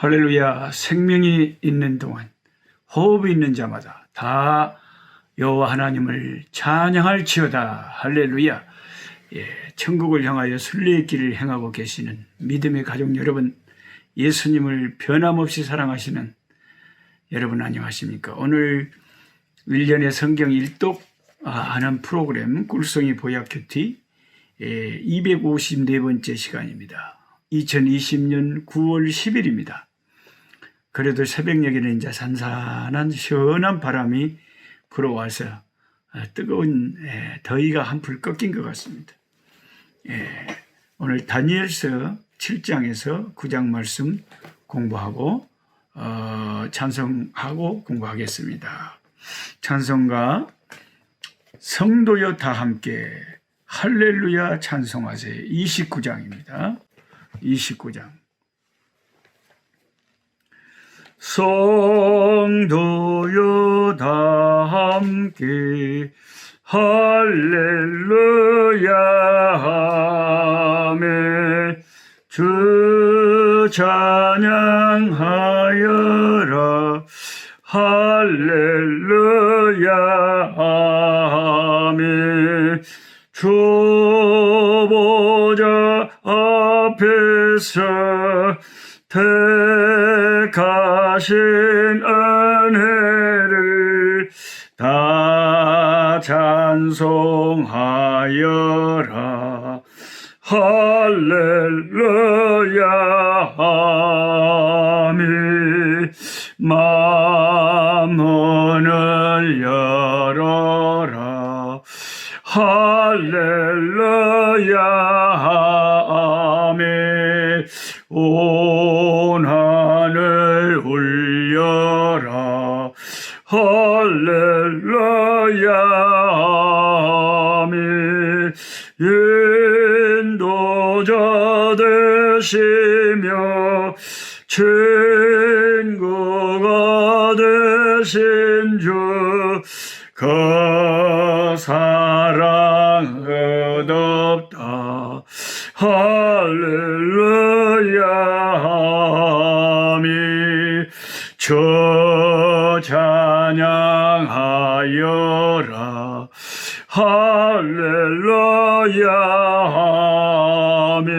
할렐루야. 생명이 있는 동안 호흡이 있는 자마다 다 여호와 하나님을 찬양할지어다. 할렐루야. 천국을 향하여 순례의 길을 행하고 계시는 믿음의 가족 여러분, 예수님을 변함없이 사랑하시는 여러분 안녕하십니까? 오늘 1년의 성경 일독 하는 프로그램 꿀송이 보약 큐티 254번째 시간입니다. 2020년 9월 10일입니다. 그래도 새벽녘에는 이제 산산한 시원한 바람이 불어와서 뜨거운 더위가 한풀 꺾인 것 같습니다. 오늘 다니엘서 7장에서 9장 말씀 공부하고 찬송하고 공부하겠습니다. 찬송가 성도여 다 함께 할렐루야 찬송하세 29장입니다. 29장. 성도여 다 함께 할렐루야 하매 주 찬양하여라 할렐루야 하매 주 보좌 앞에서 택하신 은혜를 다 찬송하여라 할렐루야 하며 마음문을 열어라 할렐루야 하며 온 하늘 울려라 할렐루야 하며 인도자 되시며 친구가 되신 주 그 사랑 끝없다 할렐루야 하며 주 찬양하여라 할렐루야 하며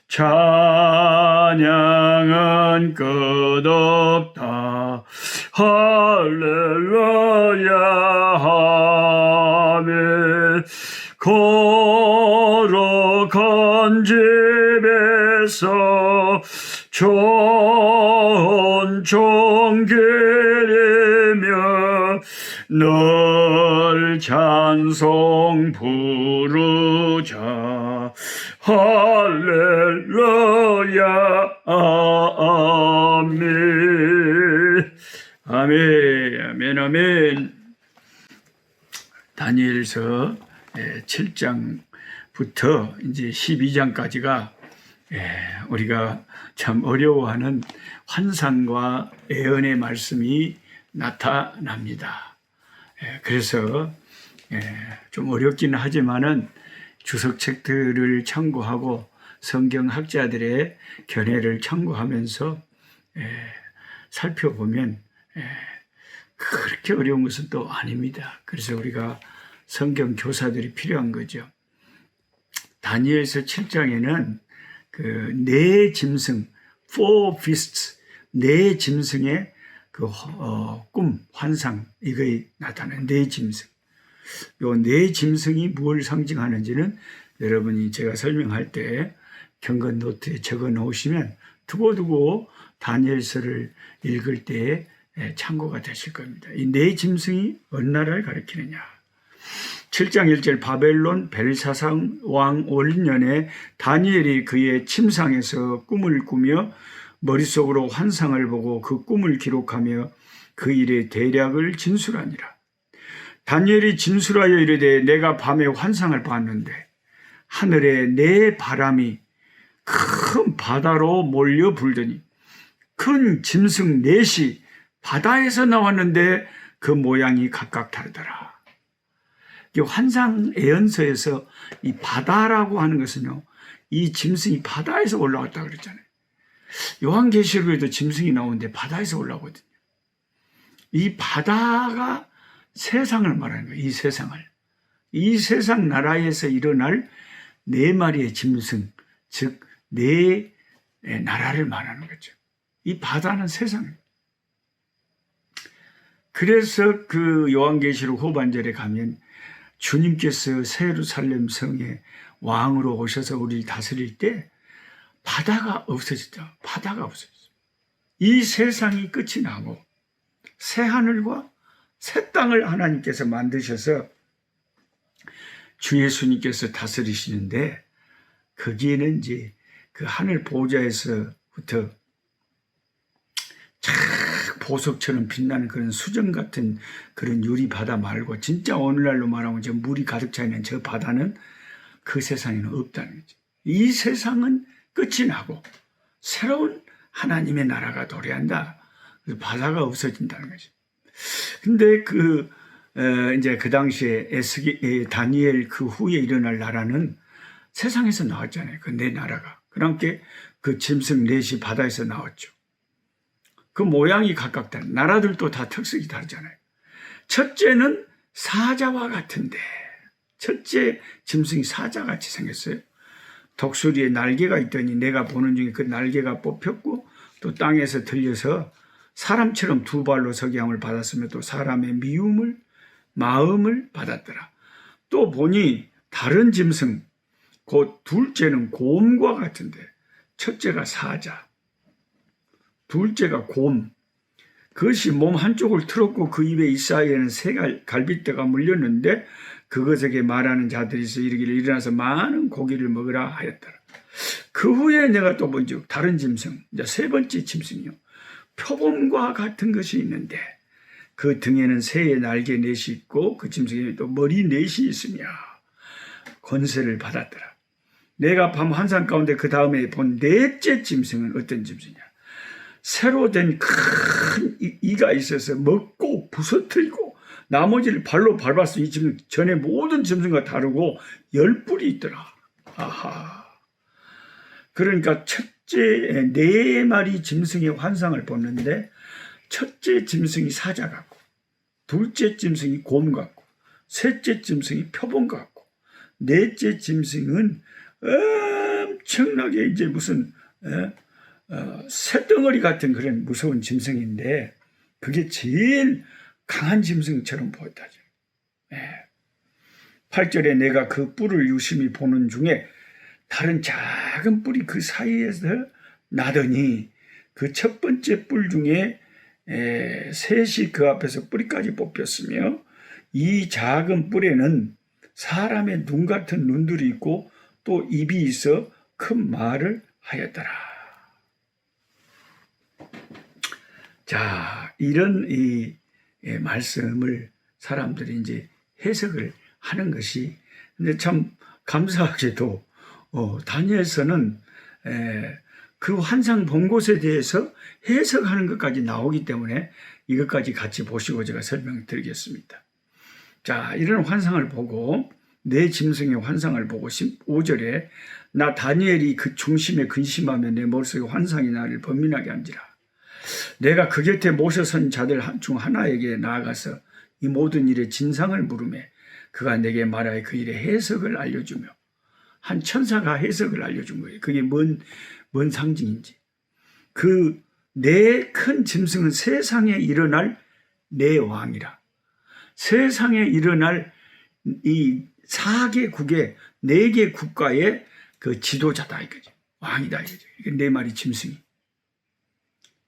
찬양은 끝없다 할렐루야 하며 거룩한 집에서 좋은 종길이며 늘 찬송 부르자 할렐루야 아멘 아멘 아멘 아멘. 다니엘서 7장부터 이제 12장까지가 우리가 참 어려워하는 환상과 예언의 말씀이 나타납니다. 그래서 좀 어렵긴 하지만은 주석책들을 참고하고 성경학자들의 견해를 참고하면서 살펴보면 그렇게 어려운 것은 또 아닙니다. 그래서 우리가 성경 교사들이 필요한 거죠. 다니엘서 7장에는 그 네 짐승, four beasts, 네 짐승의 그 꿈, 환상, 이거에 나타나는 네 짐승. 요 네 짐승이 무엇을 상징하는지는 여러분이 제가 설명할 때 경건 노트에 적어 놓으시면 두고두고 다니엘서를 읽을 때 참고가 되실 겁니다. 이 네 짐승이 어느 나라를 가리키느냐. 7장 1절 바벨론 벨사상 왕 월년에 다니엘이 그의 침상에서 꿈을 꾸며 머릿속으로 환상을 보고 그 꿈을 기록하며 그 일의 대략을 진술하니라. 다니엘이 진술하여 이르되 내가 밤에 환상을 봤는데 하늘에 네 바람이 큰 바다로 몰려 불더니 큰 짐승 넷이 바다에서 나왔는데 그 모양이 각각 다르더라. 이 환상 예언서에서 이 바다라고 하는 것은요, 이 짐승이 바다에서 올라왔다 그랬잖아요. 요한계시록에도 짐승이 나오는데 바다에서 올라오거든요. 이 바다가 세상을 말하는 거예요. 이 세상을. 이 세상 나라에서 일어날 네 마리의 짐승, 즉 네 나라를 말하는 거죠. 이 바다는 세상입니다. 그래서 그 요한계시록 후반절에 가면 주님께서 새 예루살렘 성에 왕으로 오셔서 우리를 다스릴 때 바다가 없어졌다. 바다가 없어졌어요. 이 세상이 끝이 나고 새 하늘과 새 땅을 하나님께서 만드셔서 주 예수님께서 다스리시는데 거기에는 이제 그 하늘 보좌에서부터 쫙 보석처럼 빛나는 그런 수정 같은 그런 유리 바다 말고 진짜 오늘날로 말하면 저 물이 가득 차 있는 저 바다는 그 세상에는 없다는 거죠. 이 세상은 끝이 나고 새로운 하나님의 나라가 도래한다. 바다가 없어진다는 거죠. 근데 이제 그 당시에 다니엘 그 후에 일어날 나라는 세상에서 나왔잖아요. 그 네 나라가. 그러니까 그 짐승 넷이 바다에서 나왔죠. 그 모양이 각각 다른 나라들도 다 특색이 다르잖아요. 첫째는 사자와 같은데 첫째 짐승이 사자같이 생겼어요. 독수리에 날개가 있더니 내가 보는 중에 그 날개가 뽑혔고 또 땅에서 들려서 사람처럼 두 발로 서기 함을 받았으며 또 사람의 미움을 마음을 받았더라. 또 보니 다른 짐승 곧 둘째는 곰과 같은데 첫째가 사자 둘째가 곰 그것이 몸 한쪽을 틀었고 그 입에 이 사이에는 새 갈빗대가 물렸는데 그것에게 말하는 자들이 있어 이르기를 일어나서 많은 고기를 먹으라 하였더라. 그 후에 내가 또 본즉 다른 짐승 이제 세 번째 짐승이요 표범과 같은 것이 있는데 그 등에는 새의 날개 넷이 있고 그 짐승에 또 머리 넷이 있으며 권세를 받았더라. 내가 밤 환상 가운데 그 다음에 본 넷째 짐승은 어떤 짐승이냐 새로 된 큰 이가 있어서 먹고 부서뜨리고 나머지를 발로 밟았어. 이 짐승 전에 모든 짐승과 다르고 10뿔이 있더라. 아하. 그러니까 첫째 네 마리 짐승의 환상을 보는데 첫째 짐승이 사자 같고 둘째 짐승이 곰 같고 셋째 짐승이 표범 같고 넷째 짐승은 엄청나게 이제 무슨 새덩어리 같은 그런 무서운 짐승인데 그게 제일 강한 짐승처럼 보였다죠. 8절에 내가 그 뿔을 유심히 보는 중에 다른 작은 뿔이 그 사이에서 나더니 그 첫 번째 뿔 중에 셋이 그 앞에서 뿌리까지 뽑혔으며 이 작은 뿔에는 사람의 눈 같은 눈들이 있고 또 입이 있어 큰 말을 하였더라. 자, 이런 이 말씀을 사람들이 이제 해석을 하는 것이 근데 참 감사하게도 다니엘서는 그 환상 본 곳에 대해서 해석하는 것까지 나오기 때문에 이것까지 같이 보시고 제가 설명드리겠습니다. 자, 이런 환상을 보고 내 짐승의 환상을 보고 15절에 나 다니엘이 그 중심에 근심하며 내 머릿속에 환상이 나를 번민하게 한지라. 내가 그 곁에 모셔선 자들 중 하나에게 나아가서 이 모든 일의 진상을 물으매 그가 내게 말하여 그 일의 해석을 알려주며 한 천사가 해석을 알려준 거예요. 그게 뭔 상징인지. 그 네 큰 짐승은 세상에 일어날 네 왕이라. 세상에 일어날 이 4개국의 4개 국가의 그 지도자다 이거죠. 왕이다 이거죠. 이게 네 마리 짐승이.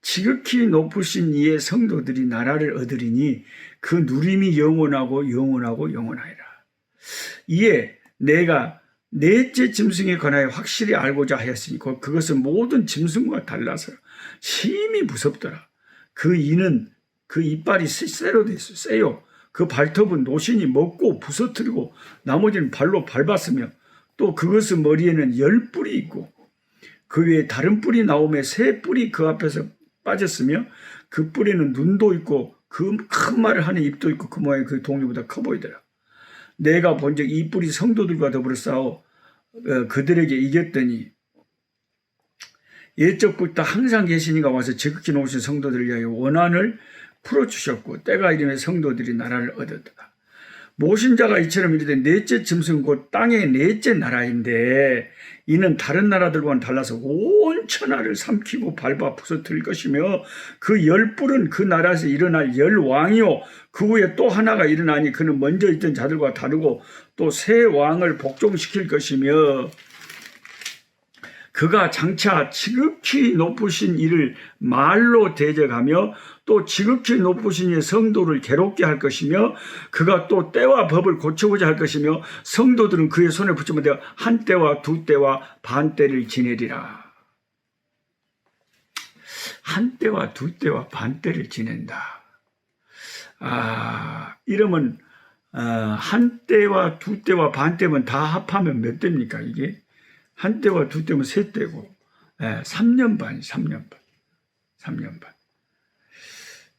지극히 높으신 이의 성도들이 나라를 얻으리니 그 누림이 영원하고 영원하고 영원하리라. 이에 내가 넷째 짐승에 관하여 확실히 알고자 하였으니 그것은 모든 짐승과 달라서 심히 무섭더라. 그 이는 그 이빨이 쇠로 되어 있어요. 쇠요. 그 발톱은 노신이 먹고 부서뜨리고 나머지는 발로 밟았으며 또 그것은 머리에는 10뿔이 있고 그 외에 다른 뿔이 나오며 새 뿔이 그 앞에서 빠졌으며 그 뿔에는 눈도 있고 그 큰 말을 하는 입도 있고 그 모양이 그 동료보다 커 보이더라. 내가 본즉 이 뿔이 성도들과 더불어 싸워 그들에게 이겼더니 옛적부터 항상 계시니가 와서 지극히 높으신 성도들을 위하여 원한을 풀어주셨고 때가 이르매 성도들이 나라를 얻었다. 모신 자가 이처럼 이르되 넷째 짐승은 곧 땅의 넷째 나라인데 이는 다른 나라들과는 달라서 온 천하를 삼키고 밟아 부서뜨릴 것이며 그 10뿔은 그 나라에서 일어날 10왕이요 그 후에 또 하나가 일어나니 그는 먼저 있던 자들과 다르고 또 새 왕을 복종시킬 것이며 그가 장차 지극히 높으신 이를 말로 대적하며 또 지극히 높으신 이의 성도를 괴롭게 할 것이며 그가 또 때와 법을 고쳐보자 할 것이며 성도들은 그의 손에 붙이면 되어 한 때와 두 때와 반 때를 지내리라. 한 때와 두 때와 반 때를 지낸다. 이러면 한 때와 두 때와 반 때면 다 합하면 몇 때입니까 이게? 한 때와 두 때면 세 때고 3년 반.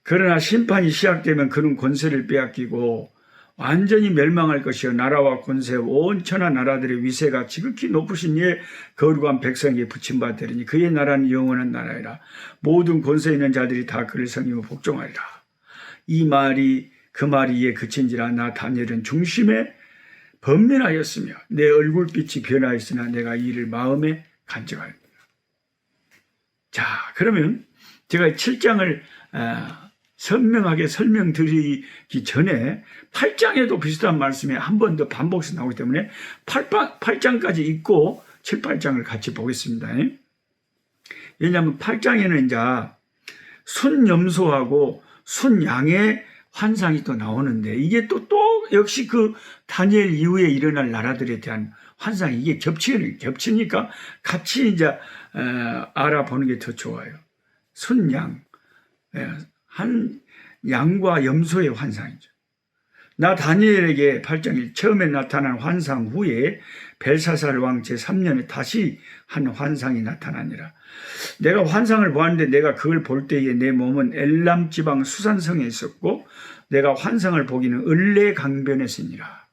그러나 심판이 시작되면 그는 권세를 빼앗기고 완전히 멸망할 것이요 나라와 권세 온 천하 나라들의 위세가 지극히 높으신 이의 거룩한 백성에게 붙임바 되리니 그의 나라는 영원한 나라이라. 모든 권세 있는 자들이 다 그를 섬기고 복종하리라. 이 말이 그 말이 이에 그친지라. 나 다니엘은 중심에 번민하였으며 내 얼굴빛이 변하였으나 내가 이를 마음에 간직하였다. 자, 그러면 제가 7장을 선명하게 설명드리기 전에 8장에도 비슷한 말씀이 한 번 더 반복해서 나오기 때문에 8장까지 읽고 7, 8장을 같이 보겠습니다. 왜냐하면 8장에는 이제 순염소하고 순양의 환상이 또 나오는데 이게 또 역시 그 다니엘 이후에 일어날 나라들에 대한 환상이 이게 겹치니까 같이 이제 알아보는 게 더 좋아요. 순양, 한 양과 염소의 환상이죠. 나 다니엘에게 8장 처음에 나타난 환상 후에 벨사살 왕 제3년에 다시 한 환상이 나타나니라. 내가 환상을 보았는데 내가 그걸 볼 때에 내 몸은 엘람 지방 수산성에 있었고 내가 환상을 보기는 을레 강변에서니라.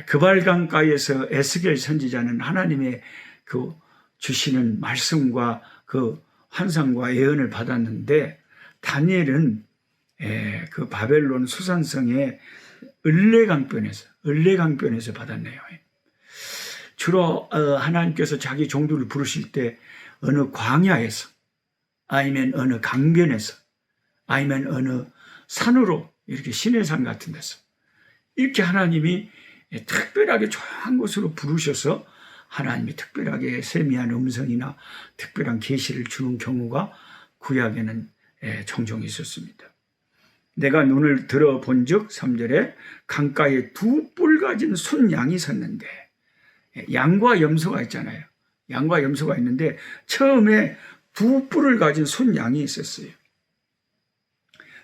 그발강가에서 에스겔 선지자는 하나님의 그 주시는 말씀과 그 환상과 예언을 받았는데 다니엘은 그 바벨론 수산성의 을레강변에서 받았네요. 주로 하나님께서 자기 종들을 부르실 때 어느 광야에서 아니면 어느 강변에서 아니면 어느 산으로 이렇게 시내산 같은 데서 이렇게 하나님이 특별하게 조용한 곳으로 부르셔서 하나님이 특별하게 세미한 음성이나 특별한 계시를 주는 경우가 구약에는 종종 있었습니다. 내가 눈을 들어본 즉 3절에 강가에 두 뿔 가진 순양이 섰는데 양과 염소가 있잖아요. 양과 염소가 있는데 처음에 두 뿔을 가진 순양이 있었어요.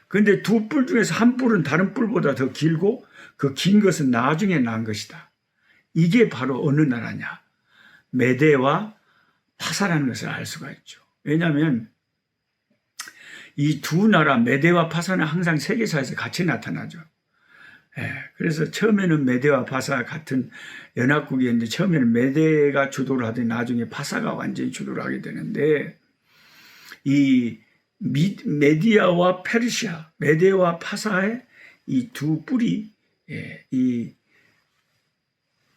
그런데 두 뿔 중에서 한 뿔은 다른 뿔보다 더 길고 그 긴 것은 나중에 난 것이다. 이게 바로 어느 나라냐? 메대와 파사라는 것을 알 수가 있죠. 왜냐하면 이 두 나라 메대와 파사는 항상 세계사에서 같이 나타나죠. 그래서 처음에는 메대와 파사 같은 연합국이었는데 처음에는 메대가 주도를 하더니 나중에 파사가 완전히 주도를 하게 되는데 이 메디아와 페르시아, 메대와 파사의 이 두 뿔이 이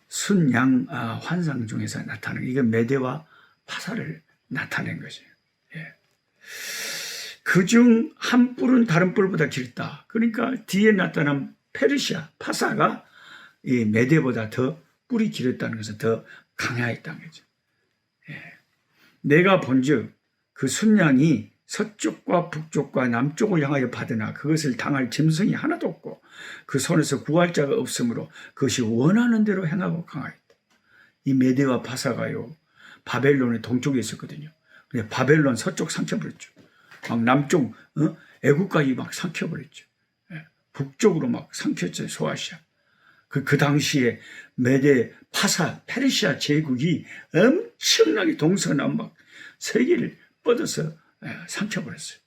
순양 환상 중에서 나타나는 이게 메대와 파사를 나타낸 것이에요. 그중 한 뿔은 다른 뿔보다 길다. 그러니까 뒤에 나타난 페르시아, 파사가 이 메대보다 더 뿔이 길었다는 것은 더 강하였다는 거죠. 내가 본즉 그 순양이 서쪽과 북쪽과 남쪽을 향하여 받으나 그것을 당할 짐승이 하나도 없고 그 손에서 구할 자가 없으므로 그것이 원하는 대로 행하고 강하였다. 이 메대와 파사가요 바벨론의 동쪽에 있었거든요. 근데 바벨론 서쪽 삼켜버렸죠. 막 남쪽 애국까지 막 삼켜버렸죠. 북쪽으로 막 삼켰죠. 소아시아. 그 당시에 메대, 파사, 페르시아 제국이 엄청나게 동서남 막 세계를 뻗어서 삼켜버렸어요.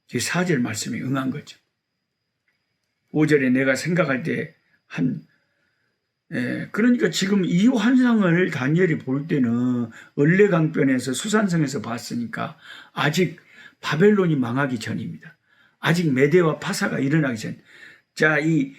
4절 말씀이 응한 거죠. 5절에 내가 생각할 때 한 예, 그러니까 지금 이 환상을 다니엘이 볼 때는 을레강변에서 수산성에서 봤으니까 아직 바벨론이 망하기 전입니다. 아직 메대와 파사가 일어나기 전. 자, 이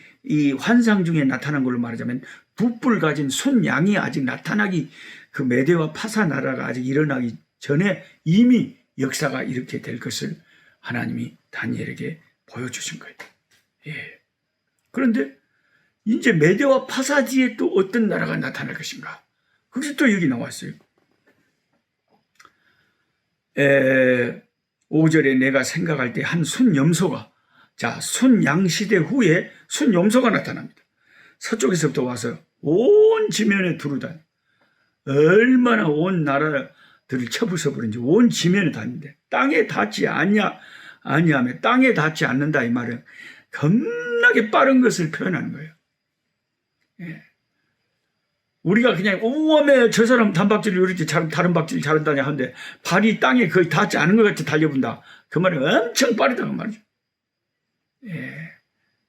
환상 중에 나타난 걸로 말하자면 두 뿔 가진 순양이 아직 나타나기, 그 메대와 파사 나라가 아직 일어나기 전에 이미 역사가 이렇게 될 것을 하나님이 다니엘에게 보여주신 거예요. 예. 그런데 이제 메대와 파사 뒤에 또 어떤 나라가 나타날 것인가? 그것이 또 여기 나왔어요. 5절에 내가 생각할 때 한 순염소가, 자, 순양시대 후에 순염소가 나타납니다. 서쪽에서부터 와서 온 지면에 두루다니, 얼마나 온 나라들을 쳐부숴버린지 온 지면에 다니는데 땅에 닿지 아니하며, 땅에 닿지 않는다 이 말은 겁나게 빠른 것을 표현하는 거예요. 예. 우리가 그냥 오메 저 사람 단박질을 이렇게 다른 박질 잘한다냐 하는데 발이 땅에 거의 닿지 않은 것 같이 달려본다. 그 말은 엄청 빠르다고 말이죠. 예.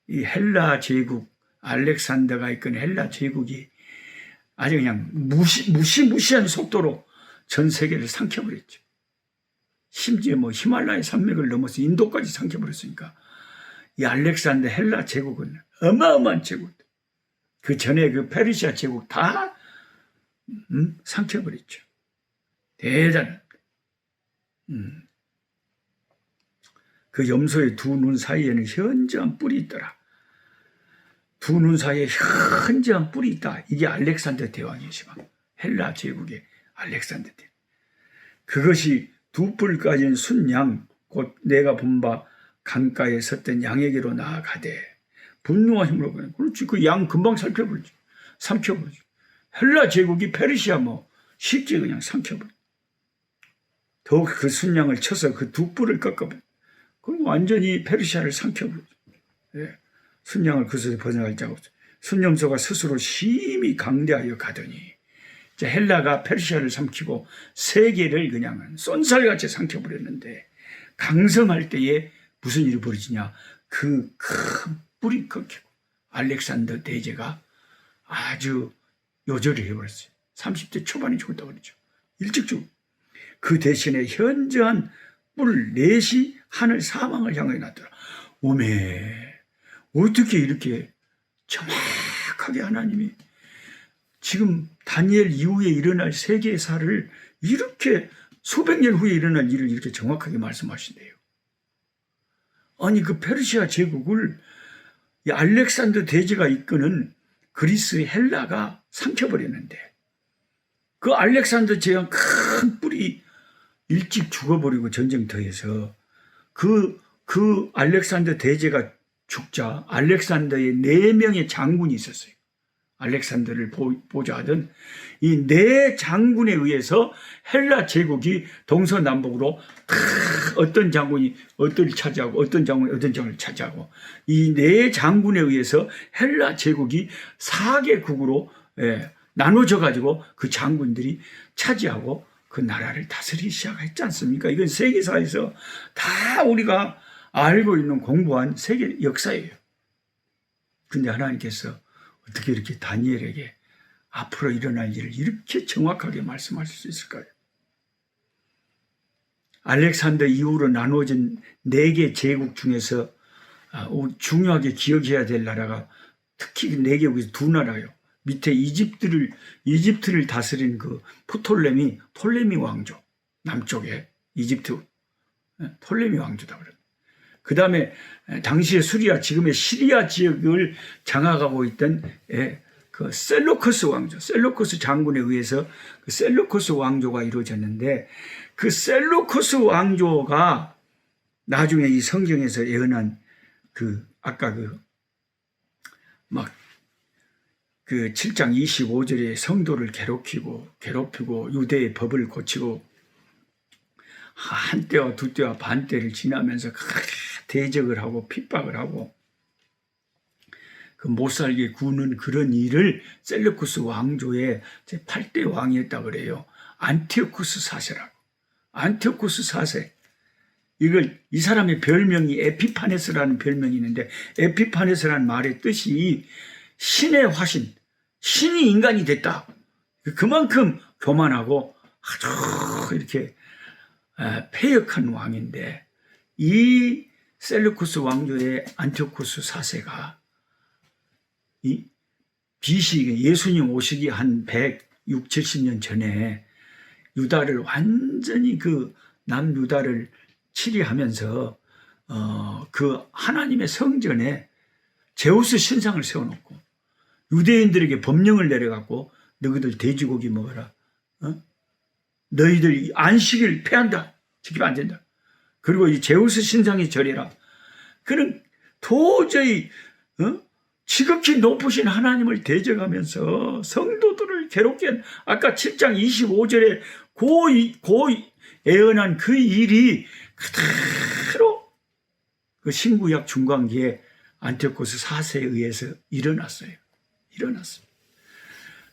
이 헬라 제국, 알렉산더가 이끈 헬라 제국이 아주 그냥 무시무시한 속도로 전 세계를 삼켜버렸죠. 심지어 뭐 히말라야 산맥을 넘어서 인도까지 삼켜버렸으니까 이 알렉산더 헬라 제국은 어마어마한 제국. 그 전에 그 페르시아 제국 다 삼켜버렸죠. 대단한. 그 염소의 두 눈 사이에는 현저한 뿔이 있더라. 두 눈 사이에 현저한 뿔이 있다. 이게 알렉산더 대왕이시마. 헬라 제국의 알렉산더 대왕. 그것이 두 뿔 가진 순양, 곧 내가 본 바 강가에 섰던 양에게로 나아가되 분노와 힘으로 그냥, 그렇지. 그 양 금방 삼켜버리죠. 헬라 제국이 페르시아 뭐 쉽게 그냥 삼켜버려. 더욱 그 순양을 쳐서 그 두 뿔을 꺾어버려. 그럼 완전히 페르시아를 삼켜버리죠. 예. 순양을 그것에서 벗어날 자가 없어. 순염소가 스스로 심히 강대하여 가더니 이제 헬라가 페르시아를 삼키고 세계를 그냥 쏜살같이 삼켜버렸는데 강성할 때에 무슨 일이 벌어지냐. 그 큰 뿔이 꺾이고 알렉산더 대제가 아주 요절을 해버렸어요. 30대 초반에 죽었다고 그러죠. 일찍 죽고. 그 대신에 현저한 뿔 넷이 하늘 사망을 향해 놨더라. 오메, 어떻게 이렇게 정확하게 하나님이 지금 다니엘 이후에 일어날 세계사를 이렇게 수백 년 후에 일어날 일을 이렇게 정확하게 말씀하신대요. 아니 그 페르시아 제국을 이 알렉산더 대제가 이끄는 그리스 헬라가 삼켜버렸는데 그 알렉산더 제왕 큰 뿔이 일찍 죽어버리고 전쟁터에서 그 알렉산더 대제가 죽자 알렉산더의 4명의 장군이 있었어요. 알렉산더를 보좌하던 이 4장군에 의해서 헬라 제국이 동서남북으로 어떤 장군이 어떤 차지하고 어떤 장군이 어떤 장군을 차지하고 이 4장군에 의해서 헬라 제국이 4개국으로 나눠져 가지고 그 장군들이 차지하고 그 나라를 다스리기 시작했지 않습니까? 이건 세계사에서 다 우리가 알고 있는 공부한 세계 역사예요. 근데 하나님께서 어떻게 이렇게 다니엘에게 앞으로 일어날 일을 이렇게 정확하게 말씀하실 수 있을까요? 알렉산더 이후로 나누어진 4개 제국 중에서 중요하게 기억해야 될 나라가 특히 4개국에서 2나라예요. 밑에 이집트를 다스린 그 톨레미 왕조, 남쪽에 이집트 톨레미 왕조다 그래요. 그 다음에 당시의 수리아, 지금의 시리아 지역을 장악하고 있던 그 셀루커스 왕조, 셀루커스 장군에 의해서 그 셀루커스 왕조가 이루어졌는데 그 셀루커스 왕조가 나중에 이 성경에서 예언한 그 아까 그 7장 25절에 성도를 괴롭히고 유대의 법을 고치고 한때와 두때와 반때를 지나면서 대적을 하고 핍박을 하고 그 못살게 구는 그런 일을 셀루쿠스 왕조의 제8대 왕이었다 그래요. 안티오쿠스 4세라고. 안티오쿠스 4세. 이 사람의 별명이 에피파네스라는 별명이 있는데 에피파네스라는 말의 뜻이 신의 화신, 신이 인간이 됐다. 그만큼 교만하고 아주 이렇게 패역한 왕인데, 이 셀루쿠스 왕조의 안티오코스 4세가 이 BC, 예수님 오시기 한 160, 70년 전에 유다를 완전히 그 남유다를 치리하면서 그 하나님의 성전에 제우스 신상을 세워놓고 유대인들에게 법령을 내려갖고 너희들 돼지고기 먹어라. 너희들 안식일 폐한다. 지키면 안 된다. 그리고 이 제우스 신상에 절해라. 그는 도저히 지극히 높으신 하나님을 대적하면서 성도들을 괴롭게 한, 아까 7장 25절에 고 예언한 그 일이 그대로 그 신구약 중간기에 안티오코스 4세에 의해서 일어났어요.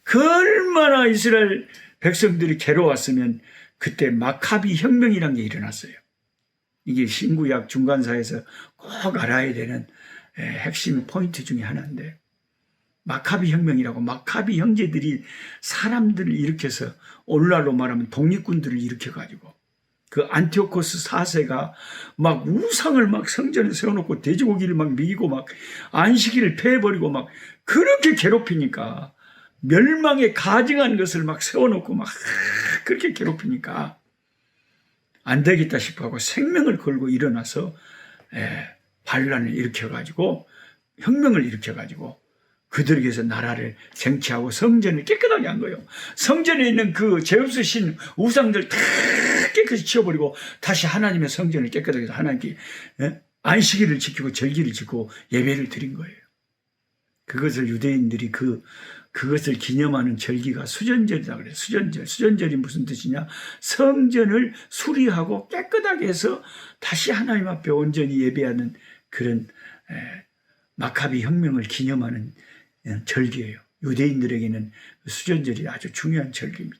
그 얼마나 이스라엘 백성들이 괴로웠으면 그때 마카비 혁명이라는 게 일어났어요. 이게 신구약 중간사에서 꼭 알아야 되는 핵심 포인트 중에 하나인데, 마카비 혁명이라고, 마카비 형제들이 사람들을 일으켜서 오늘날로 말하면 독립군들을 일으켜가지고 그 안티오코스 4세가 막 우상을 막 성전에 세워놓고 돼지고기를 막 먹이고 막 안식일을 폐해버리고 막 그렇게 괴롭히니까, 멸망에 가증한 것을 막 세워놓고 막 그렇게 괴롭히니까 안 되겠다 싶어하고 생명을 걸고 일어나서 반란을 일으켜가지고 혁명을 일으켜가지고 그들에게서 나라를 쟁취하고 성전을 깨끗하게 한 거예요. 성전에 있는 그 제우스 신 우상들 다 깨끗이 치워버리고 다시 하나님의 성전을 깨끗하게 해서 하나님께 안식일을 지키고 절기를 지키고 예배를 드린 거예요. 그것을 유대인들이 그것을 기념하는 절기가 수전절이다 그래요. 수전절이 무슨 뜻이냐? 성전을 수리하고 깨끗하게 해서 다시 하나님 앞에 온전히 예배하는 그런 마카비 혁명을 기념하는 절기예요. 유대인들에게는 수전절이 아주 중요한 절기입니다.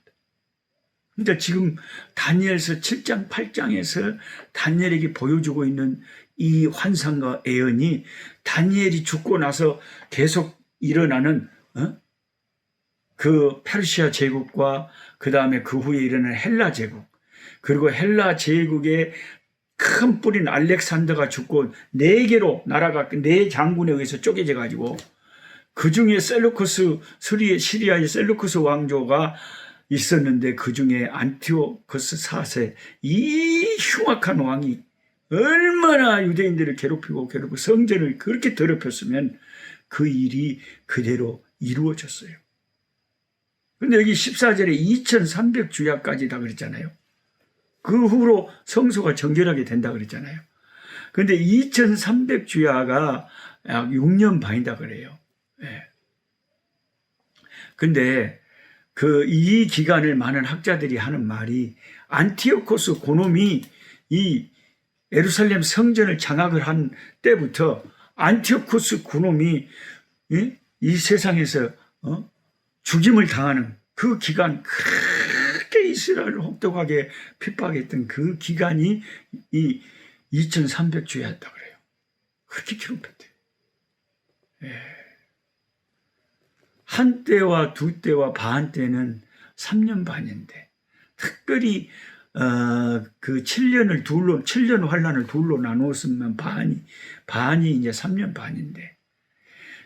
그러니까 지금 다니엘서 7장 8장에서 다니엘에게 보여주고 있는 이 환상과 예언이 다니엘이 죽고 나서 계속 일어나는 그 페르시아 제국과 그 다음에 그 후에 일어나는 헬라 제국, 그리고 헬라 제국의 큰 뿌린 알렉산더가 죽고 4개로 나라가 4 장군에 의해서 쪼개져 가지고 그 중에 시리아의 셀루쿠스 왕조가 있었는데 그 중에 안티오코스 4세, 이 흉악한 왕이 얼마나 유대인들을 괴롭히고 성전을 그렇게 더럽혔으면 그 일이 그대로 이루어졌어요. 근데 여기 14절에 2300주야까지다 그랬잖아요. 그 후로 성소가 정결하게 된다 그랬잖아요. 근데 2300주야가 약 6년 반이다 그래요. 근데 이 기간을 많은 학자들이 하는 말이, 안티오코스 고놈이 이 예루살렘 성전을 장악을 한 때부터 안티오코스 고놈이 이 세상에서 죽임을 당하는 그 기간, 그렇게 이스라엘을 혹독하게 핍박했던 그 기간이 이 2300주야였다 그래요. 그렇게 기록했대요. 한 때와 두 때와 반 때는 3년 반인데, 특별히 그 7년 환란을 둘로 나누었으면 반이 이제 3년 반인데,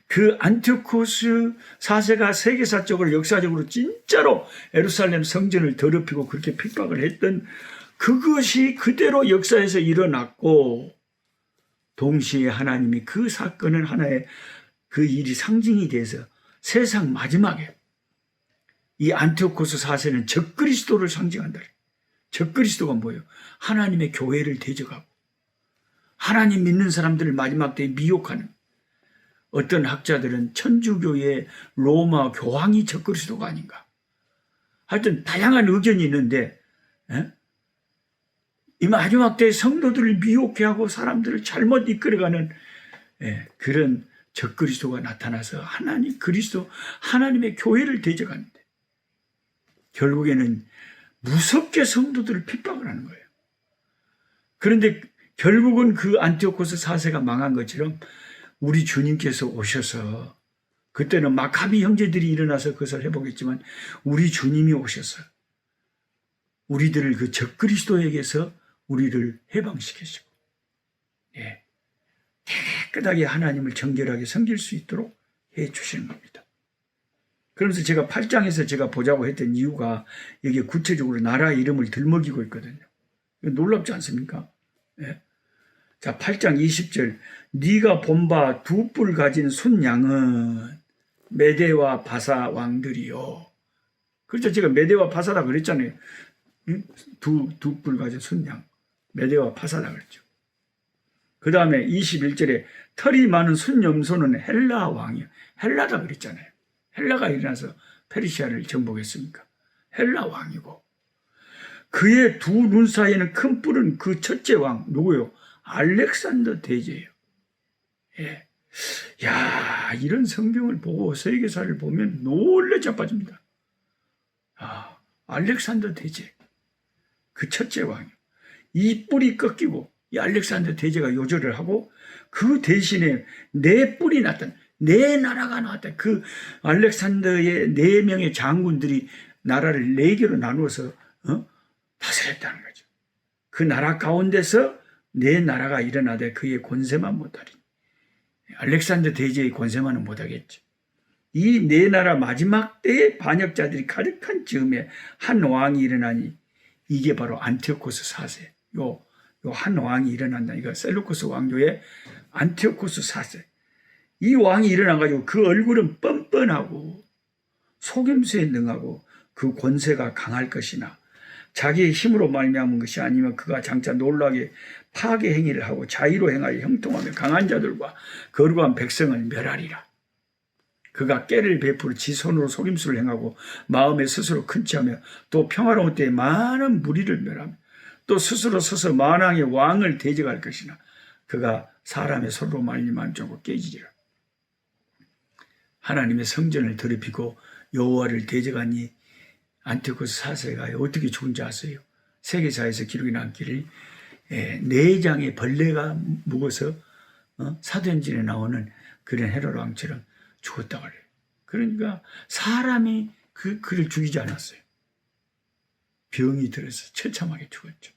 그 안티오코스 4세가 세계사적으로 역사적으로 진짜로 예루살렘 성전을 더럽히고 그렇게 핍박을 했던 그것이 그대로 역사에서 일어났고, 동시에 하나님이 그 사건은 하나의 그 일이 상징이 돼서 세상 마지막에 이 안티오코스 4세는 적그리스도를 상징한다. 적그리스도가 뭐예요? 하나님의 교회를 대적하고 하나님 믿는 사람들을 마지막 때에 미혹하는, 어떤 학자들은 천주교의 로마 교황이 적그리스도가 아닌가. 하여튼 다양한 의견이 있는데, 이 마지막 때에 성도들을 미혹해 하고 사람들을 잘못 이끌어가는 그런 적그리스도가 나타나서 하나님의 교회를 대적하는데, 결국에는 무섭게 성도들을 핍박을 하는 거예요. 그런데 결국은 그 안티오코스 4세가 망한 것처럼 우리 주님께서 오셔서 그때는 마카비 형제들이 일어나서 그것을 해보겠지만 우리 주님이 오셔서 우리들을 그 적그리스도에게서 우리를 해방시키시고 예, 깨끗하게 하나님을 정결하게 섬길 수 있도록 해주시는 겁니다. 그러면서 제가 8장에서 제가 보자고 했던 이유가 여기에 구체적으로 나라 이름을 들먹이고 있거든요. 놀랍지 않습니까? 예. 자, 8장 20절 네가 본 바 두 뿔 가진 순양은 메대와 바사 왕들이요. 그렇죠. 제가 메대와 바사다 그랬잖아요. 두 뿔 가진 순양 메대와 바사다 그랬죠. 그 다음에 21절에 털이 많은 순염소는 헬라 왕이요. 헬라다 그랬잖아요. 헬라가 일어나서 페르시아를 정복했으니까 헬라 왕이고 그의 두 눈 사이에는 큰 뿔은 그 첫째 왕 누구요? 알렉산더 대제예요. 예. 야, 이런 성경을 보고 세계사를 보면 놀래 자빠집니다. 아, 알렉산더 대제 그 첫째 왕이요. 이 뿔이 꺾이고 이 알렉산더 대제가 요절을 하고 그 대신에 네 뿔이 났던 네 나라가 나왔다. 그 알렉산더의 4명의 장군들이 나라를 4개로 나누어서 다스렸다는 거죠. 그 나라 가운데서 4나라가 일어나되 그의 권세만 못하리. 알렉산더 대제의 권세만은 못하겠죠. 이 4나라 마지막 때의 반역자들이 가득한 즈음에 한 왕이 일어나니 이게 바로 안티오코스 4세. 요 한 왕이 일어난다. 이거 셀루코스 왕조의 안티오코스 4세. 이 왕이 일어나가지고 그 얼굴은 뻔뻔하고 속임수에 능하고 그 권세가 강할 것이나 자기의 힘으로 말미암은 것이 아니면 그가 장차 놀라게 파괴 행위를 하고 자의로 행하여 형통하며 강한 자들과 거룩한 백성을 멸하리라. 그가 깨를 베풀어 지 손으로 속임수를 행하고 마음에 스스로 큰 체하며 또 평화로운 때에 많은 무리를 멸하며 또 스스로 서서 만왕의 왕을 대적할 것이나 그가 사람의 손으로 말미암은 쪽으로 깨지리라. 하나님의 성전을 더럽히고 여호와를 대적한 이 안티오코스 4세가 어떻게 죽은지 아세요? 세계사에서 기록이 남기를 4장의 벌레가 묵어서 사도행전에 나오는 그런 헤롯 왕처럼 죽었다고 그래요. 그러니까 사람이 그를 죽이지 않았어요. 병이 들어서 처참하게 죽었죠.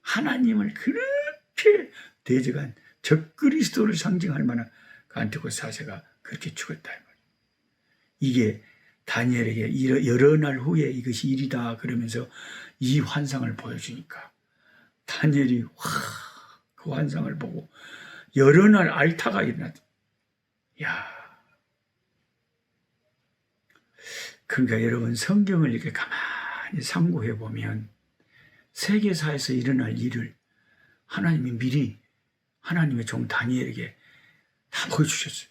하나님을 그렇게 대적한 적그리스도를 상징할 만한 그 안티오코스 4세가 그렇게 죽었다. 이게 다니엘에게 여러 날 후에 이것이 일이다 그러면서 이 환상을 보여주니까 다니엘이 그 환상을 보고 여러 날 알타가 일어났다. 야, 그러니까 여러분 성경을 이렇게 가만히 상고해 보면 세계사에서 일어날 일을 하나님이 미리 하나님의 종 다니엘에게 다 보여주셨어요.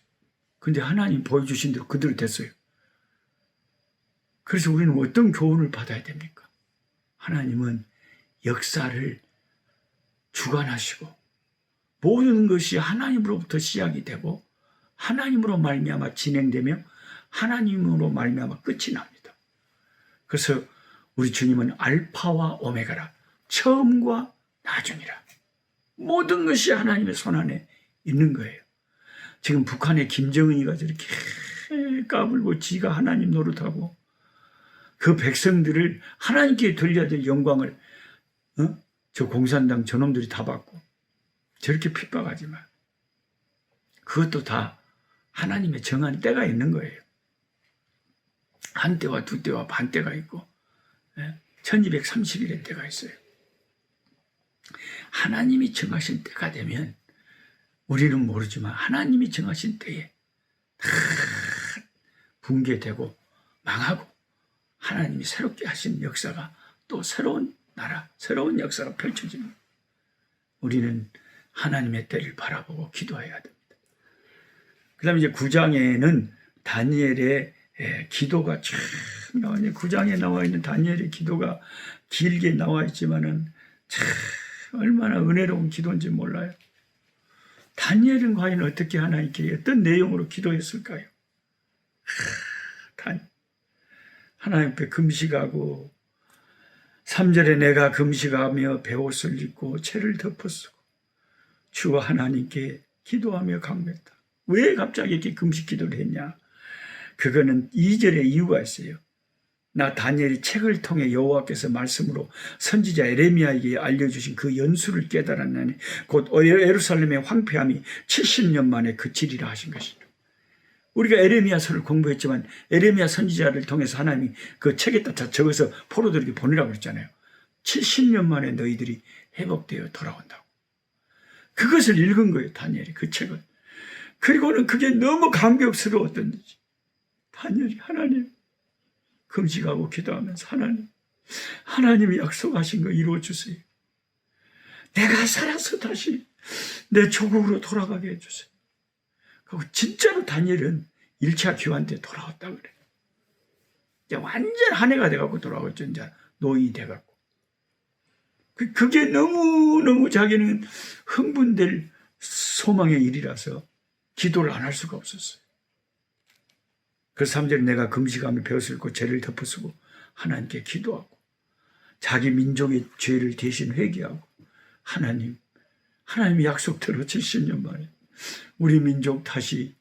근데 하나님 보여주신 대로 그대로 됐어요. 그래서 우리는 어떤 교훈을 받아야 됩니까? 하나님은 역사를 주관하시고 모든 것이 하나님으로부터 시작이 되고 하나님으로 말미암아 진행되며 하나님으로 말미암아 끝이 납니다. 그래서 우리 주님은 알파와 오메가라, 처음과 나중이라. 모든 것이 하나님의 손안에 있는 거예요. 지금 북한의 김정은이가 저렇게 까불고 지가 하나님 노릇하고 그 백성들을 하나님께 돌려야 될 영광을 저 공산당 저놈들이 다 받고 저렇게 핍박하지만 그것도 다 하나님의 정한 때가 있는 거예요. 한 때와 두 때와 반 때가 있고 1230일의 때가 있어요. 하나님이 정하신 때가 되면 우리는 모르지만 하나님이 정하신 때에 다 붕괴되고 망하고 하나님이 새롭게 하신 역사가 또 새로운 나라, 새로운 역사가 펼쳐집니다. 우리는 하나님의 때를 바라보고 기도해야 됩니다. 그 다음에 이제 9장에는 다니엘의 기도가 참 나와 있는 9장에 나와 있는 다니엘의 기도가 길게 나와 있지만은 참 얼마나 은혜로운 기도인지 몰라요. 다니엘은 과연 어떻게 하나님께 어떤 내용으로 기도했을까요? 하나님 앞에 금식하고 3절에 내가 금식하며 베옷을 입고 채를 덮어쓰고 주와 하나님께 기도하며 강구했다. 왜 갑자기 이렇게 금식 기도를 했냐? 그거는 2절에 이유가 있어요. 나 다니엘이 책을 통해 여호와께서 말씀으로 선지자 에레미야에게 알려주신 그 연수를 깨달았나니 곧 예루살렘의 황폐함이 70년 만에 그치리라 하신 것이죠. 우리가 에레미야서를 공부했지만 에레미야 선지자를 통해서 하나님이 그 책에다 적어서 포로들에게 보내라고 그랬잖아요. 70년 만에 너희들이 회복되어 돌아온다고. 그것을 읽은 거예요, 다니엘이 그 책을. 그리고는 그게 너무 감격스러웠던지 다니엘이 하나님 금식하고 기도하면서 하나님이 약속하신 거 이루어주세요. 내가 살아서 다시 내 조국으로 돌아가게 해주세요. 그리고 진짜로 다니엘은 1차 귀환 때 돌아왔다 그래요. 이제 완전 한 해가 돼갖고 돌아왔죠. 이제 노인이 돼갖고. 그게 너무너무 자기는 흥분될 소망의 일이라서 기도를 안 할 수가 없었어요. 그 3절에 내가 금식하며 베어쓰고 죄를 덮어쓰고 하나님께 기도하고 자기 민족의 죄를 대신 회개하고 하나님이 약속대로 70년 만에 우리 민족 다시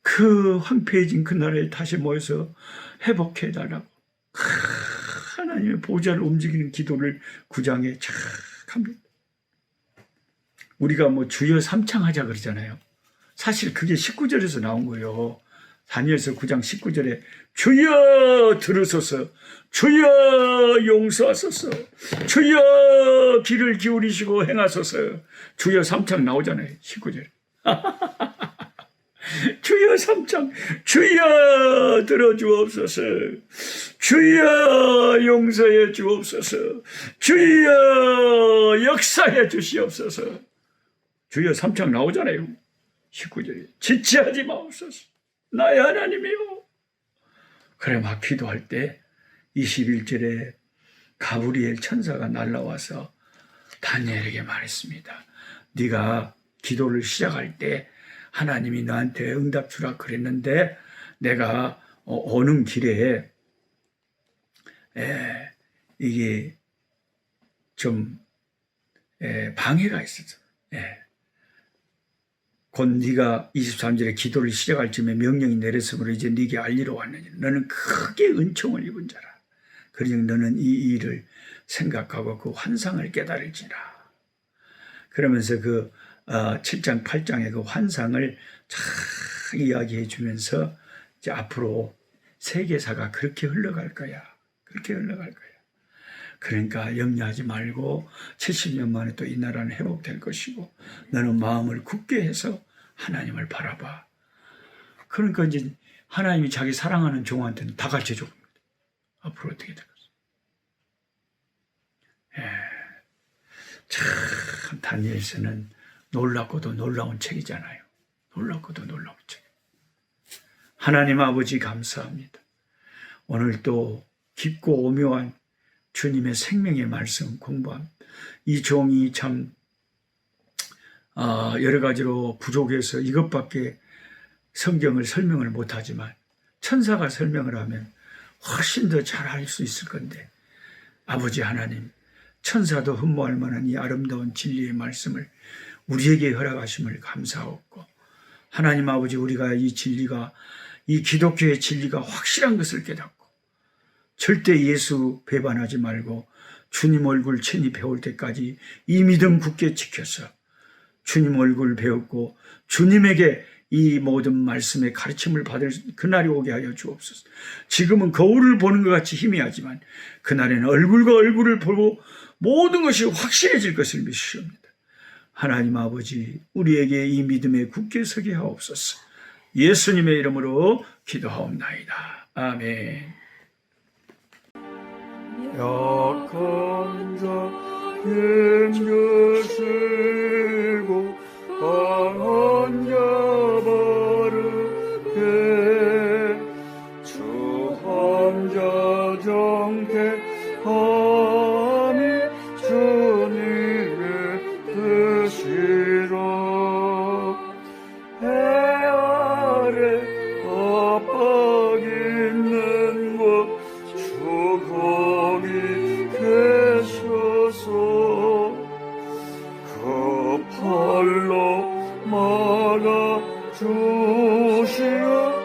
그 황폐해진 그 나라에 다시 모여서 회복해달라고 하나님의 보좌를 움직이는 기도를 9장에 착 합니다. 우리가 뭐 주여 삼창하자 그러잖아요. 사실 그게 19절에서 나온 거예요. 다니엘서 9장 19절에 주여 들으소서, 주여 용서하소서, 주여 귀를 기울이시고 행하소서, 주여 삼창 나오잖아요. 19절에. 주여 삼창, 주여 들어주옵소서, 주여 용서해 주옵소서, 주여 역사해 주시옵소서. 주여 삼창 나오잖아요. 19절에 지체하지 마옵소서, 나의 하나님이요. 그래 막 기도할 때 21절에 가브리엘 천사가 날라와서 다니엘에게 말했습니다. 네가 기도를 시작할 때 하나님이 너한테 응답 주라 그랬는데 내가 오는 길에 이게 좀 방해가 있었어. 곧 네가 23절에 기도를 시작할 즈음에 명령이 내렸으므로 이제 네게 알리러 왔느니 너는 크게 은총을 입은 자라. 그러니 너는 이 일을 생각하고 그 환상을 깨달을지라. 그러면서 그 7장 8장의 그 환상을 잘 이야기해 주면서 이제 앞으로 세계사가 그렇게 흘러갈 거야. 그렇게 흘러갈 거야. 그러니까 염려하지 말고 70년 만에 또 이 나라는 회복될 것이고 너는 마음을 굳게 해서 하나님을 바라봐. 그러니까 이제 하나님이 자기 사랑하는 종한테는 다 가르쳐줘 봅니다. 앞으로 어떻게 될 것이다. 참 다니엘서는 놀랍고도 놀라운 책이잖아요. 놀랍고도 놀라운 책. 하나님 아버지 감사합니다. 오늘 또 깊고 오묘한 주님의 생명의 말씀 공부합니다. 이 종이 참 여러 가지로 부족해서 이것밖에 성경을 설명을 못하지만 천사가 설명을 하면 훨씬 더 잘 알 수 있을 건데 아버지 하나님 천사도 흠모할 만한 이 아름다운 진리의 말씀을 우리에게 허락하심을 감사하옵고 하나님 아버지 우리가 이 진리가 이 기독교의 진리가 확실한 것을 깨닫고 절대 예수 배반하지 말고 주님 얼굴 친히 배울 때까지 이 믿음 굳게 지켜서 주님 얼굴 배웠고 주님에게 이 모든 말씀의 가르침을 받을 그날이 오게 하여 주옵소서. 지금은 거울을 보는 것 같이 희미하지만 그날에는 얼굴과 얼굴을 보고 모든 것이 확실해질 것을 믿으시옵니다. 하나님 아버지 우리에게 이 믿음에 굳게 서게 하옵소서. 예수님의 이름으로 기도하옵나이다. 아멘. 약한 자 힘주시고 강한 자 바르게 주한 자 정케하니 주님의 뜻이라. 해 아래 압박 있는 곳 거기 계셔서 그 팔로 막아 주시어